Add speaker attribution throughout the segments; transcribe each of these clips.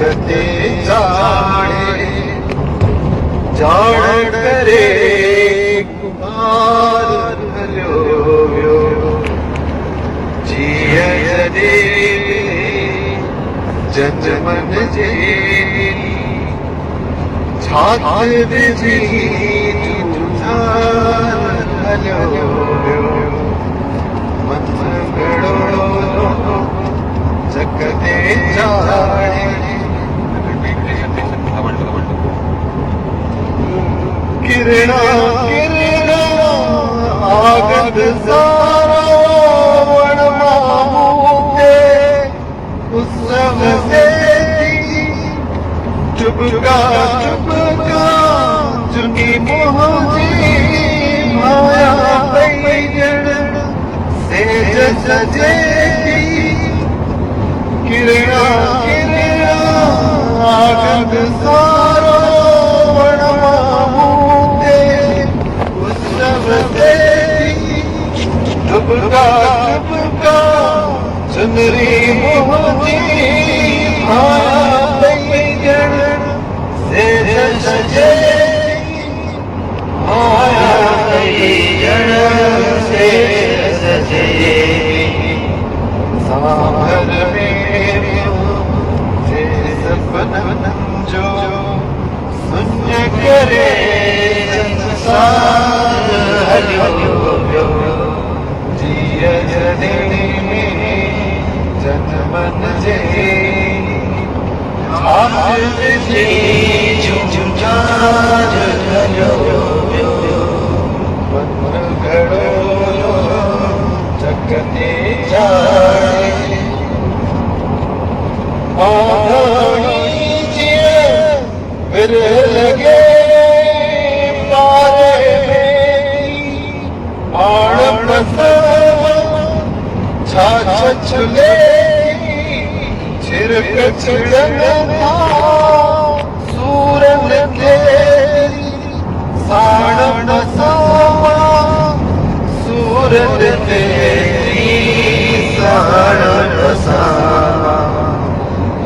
Speaker 1: जगते जाने जान करे कुमार हलो जिया जदे जन मन जे छात्र जी हलो मन घड़ो जगते जाने किरणा किरणा आगद सारा वण मामूके उत्सव से चुपका चुपका चुनी मोहजी माया पैजण सेज सजे किरणा किरणा आगद सारा वण मामूके उत्सव से चुपका चुपका चुनरी मोहजी माया पैजण सेज सजे माया पैजण सेज सजे सागर में से सपन जो शून्य करे संसार हलो जिया जने जन मन जे छात्र जी झुझार हलो मन घड़ो जगते जाने आधानी जिए फिर लगे पारे में आड़ पसव छाछ छुले छिरक छिड़कता सूरन तेरी साड़ बसावा सूरन तेरी साड़ बसावा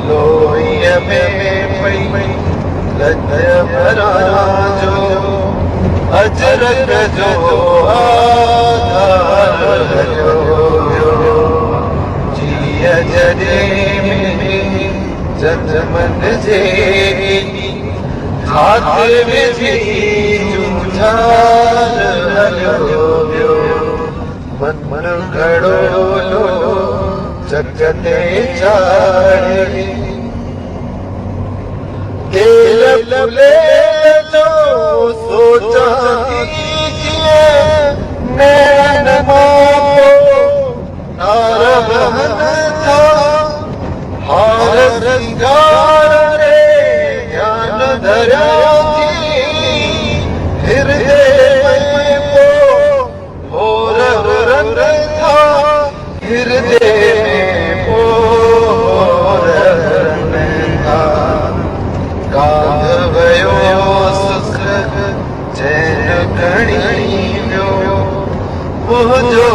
Speaker 1: लोय में पई लज्ज भरा जो अजरक जो आधार हलो जिया जदे में जन मन जे हाथ में भी जुझार हलो मन घड़ो जगते जाने दिल फुले जो सोचा कीजिए नैन मापो नार बहन था हार रंगार रे ज्ञान धरा हृदय में पो रंग था हृदय में पो रंग था गाधवयो सुख चैन घणी व्यो मुझो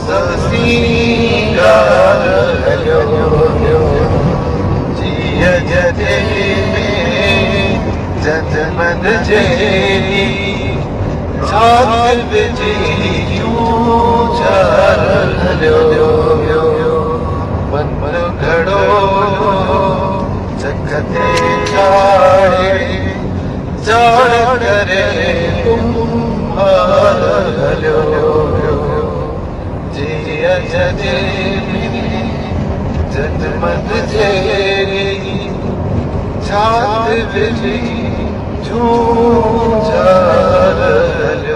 Speaker 1: ससीगार हलो जिया जदे में जन मन जे छात्र जी चार हलो मन घड़ो जगते जान करे तुम्हार हलो जिया जदे जन मन जे छात्र जी चार हलो